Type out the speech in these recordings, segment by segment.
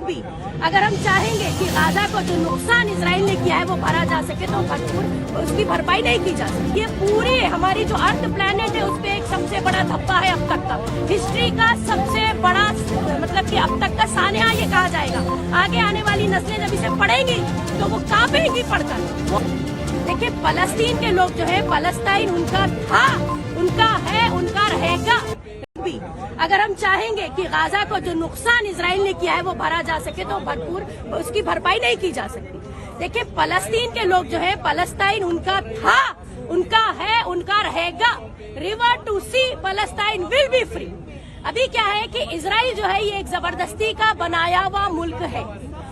भी अगर हम चाहेंगे कि गाजा को जो नुकसान इसराइल ने किया है वो भरा जा सके तो भरपूर उसकी भरपाई नहीं की जा सकती। ये पूरे हमारी जो अर्थ प्लेनेट है उस पे एक सबसे बड़ा धब्बा है अब तक का, हिस्ट्री का सबसे बड़ा, मतलब कि अब तक का सान्या ये कहा जाएगा। आगे आने वाली नस्लें जब इसे पढ़ेंगी तो वो कांपेंगी पढ़कर। देखिए फलस्तीन के लोग जो है, फलस्तीन उनका था, उनका है, उनका रहेगा भी। अगर हम चाहेंगे कि गाजा को जो नुकसान इसराइल ने किया है वो भरा जा सके तो भरपूर उसकी भरपाई नहीं की जा सकती। देखिए फलस्तीन के लोग जो है, फलस्तीन उनका था, उनका है, उनका रहेगा। रिवर टू सी फलस्तीन विल बी फ्री। अभी क्या है कि इसराइल जो है ये एक जबरदस्ती का बनाया हुआ मुल्क है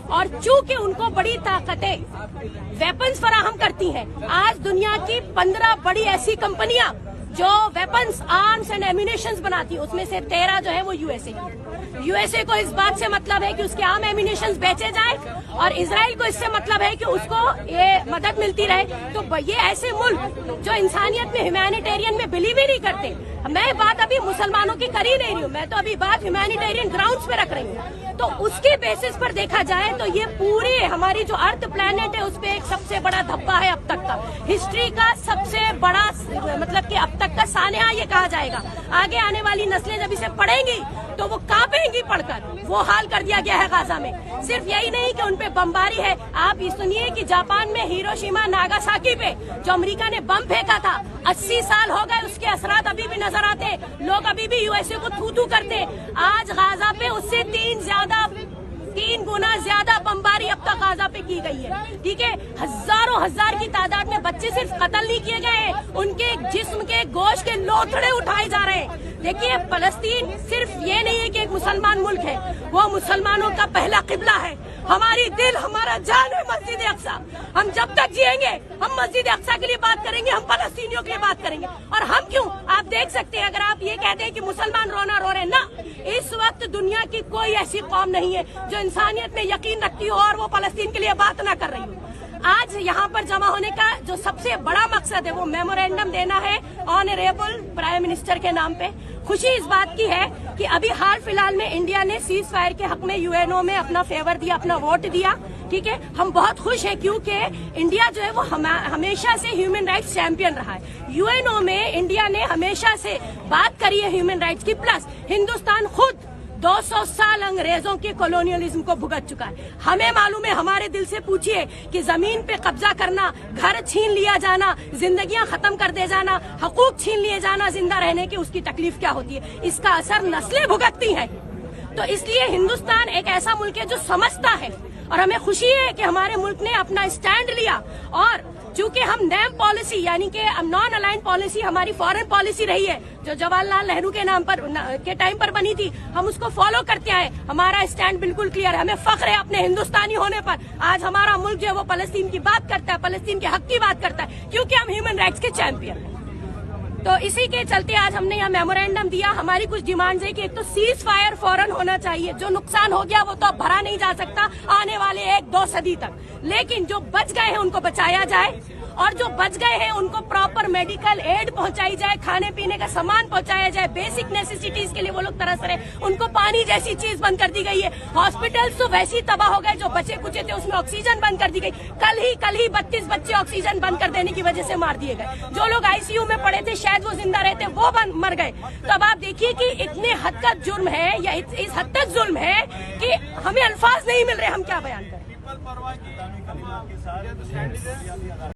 और चूंकि उनको बड़ी ताकतें वेपन्स फराहम करती हैं। आज दुनिया की 15 बड़ी ऐसी कंपनियां जो वेपन्स, आर्म्स एंड एम्यूनेशंस बनाती है, उसमें से 13 जो है वो यूएसए को इस बात से मतलब है कि उसके आर्म एम्यूनेशंस बेचे जाए और इसराइल को इससे मतलब है कि उसको ये मदद मिलती रहे। तो ये ऐसे मुल्क जो इंसानियत में, ह्यूमैनिटेरियन में बिलीव ही नहीं करते। मैं बात अभी मुसलमानों की कर ही नहीं रही हूँ, मैं तो अभी बात ह्यूमैनिटेरियन ग्राउंड्स पे रख रही हूँ। तो उसके बेसिस पर देखा जाए तो ये पूरे हमारी जो अर्थ प्लेनेट है उस पे एक सबसे बड़ा धब्बा है अब तक का, हिस्ट्री का सबसे बड़ा, मतलब कि अब तक का सान्या ये कहा जाएगा। आगे आने वाली नस्लें जब इसे पढ़ेंगी तो वो कांपेंगी पढ़कर। वो हाल कर दिया गया है गाजा में। सिर्फ यही नहीं कि उनपे बमबारी है, आप ये सुनिए कि जापान में हिरोशिमा नागासाकी पे जो अमेरिका ने बम फेंका था, 80 साल हो गए, उसके असरात अभी भी नजर आते। लोग अभी भी यूएसए को थू थू करते। आज गाजा पे उससे 3 गुना ज्यादा बमबारी अब तक गाजा पे की गई है। ठीक है, हजारों हजार की तादाद में बच्चे सिर्फ कत्ल नहीं किए गए हैं, उनके जिस्म के गोश्त के लोथड़े उठाए जा रहे हैं। देखिए फलस्तीन सिर्फ ये नहीं है कि एक मुसलमान मुल्क है, वो मुसलमानों का पहला किबला है। हमारी दिल, हमारा जान है मस्जिद अक्सा। हम जब तक जिएंगे हम मस्जिद अक्सा के लिए बात करेंगे, हम फलस्तीनियों के लिए बात करेंगे। और हम क्यों, आप देख सकते हैं, अगर आप ये कहते हैं कि मुसलमान रोना रो रहे हैं, ना, इस वक्त दुनिया की कोई ऐसी कौम नहीं है जो इंसानियत में यकीन रखती हो और वो फलस्तीन के लिए बात ना कर रही हो। आज यहाँ पर जमा होने का जो सबसे बड़ा मकसद है वो मेमोरेंडम देना है ऑनरेबल प्राइम मिनिस्टर के नाम पे। खुशी इस बात की है कि अभी हाल फिलहाल में इंडिया ने सीज फायर के हक में यूएनओ में अपना फेवर दिया, अपना वोट दिया। ठीक है, हम बहुत खुश हैं क्योंकि इंडिया जो है वो हमेशा से ह्यूमन राइट्स चैंपियन रहा है। यूएनओ में इंडिया ने हमेशा से बात करी है ह्यूमन राइट्स की। प्लस हिंदुस्तान खुद 200 साल अंग्रेजों के कॉलोनियलिज्म को भुगत चुका है। हमें मालूम है, हमारे दिल से पूछिए कि जमीन पे कब्जा करना, घर छीन लिया जाना, जिंदगियां खत्म कर दे जाना, हकूक छीन लिए जाना जिंदा रहने की, उसकी तकलीफ क्या होती है, इसका असर नस्लें भुगतती हैं। तो इसलिए हिंदुस्तान एक ऐसा मुल्क है जो समझता है और हमें खुशी है कि हमारे मुल्क ने अपना स्टैंड लिया। और चूंकि हम नैम पॉलिसी यानी कि नॉन अलाइन पॉलिसी हमारी फॉरेन पॉलिसी रही है जो जवाहरलाल नेहरू के नाम पर के टाइम पर बनी थी, हम उसको फॉलो करते आए। हमारा स्टैंड बिल्कुल क्लियर है, हमें फख्र है अपने हिंदुस्तानी होने पर। आज हमारा मुल्क जो है वो फलस्तीन की बात करता है, फलस्तीन के हक की बात करता है, क्योंकि हम ह्यूमन राइट्स के चैंपियन हैं। तो इसी के चलते आज हमने यहाँ मेमोरेंडम दिया। हमारी कुछ डिमांड्स है कि एक तो सीज फायर फौरन होना चाहिए, जो नुकसान हो गया वो तो अब भरा नहीं जा सकता आने वाले 1-2 सदी तक, लेकिन जो बच गए हैं उनको बचाया जाए और जो बच गए हैं उनको प्रॉपर मेडिकल एड पहुंचाई जाए, खाने पीने का सामान पहुंचाया जाए, बेसिक नेसेसिटीज के लिए वो लोग तरस रहे, उनको पानी जैसी चीज बंद कर दी गई है। हॉस्पिटल्स तो वैसे ही तबाह हो गए, जो बचे कुचे थे उसमें ऑक्सीजन बंद कर दी गई। कल ही 32 बच्चे ऑक्सीजन बंद कर देने की वजह से मार दिए गए। जो लोग आईसीयू में पड़े थे, शायद वो जिंदा रहते, वो मर गए। तो अब आप देखिए कि इतने हद तक जुर्म है, या इस हद तक जुल्म है कि हमें अल्फाज नहीं मिल रहे, हम क्या बयान करें।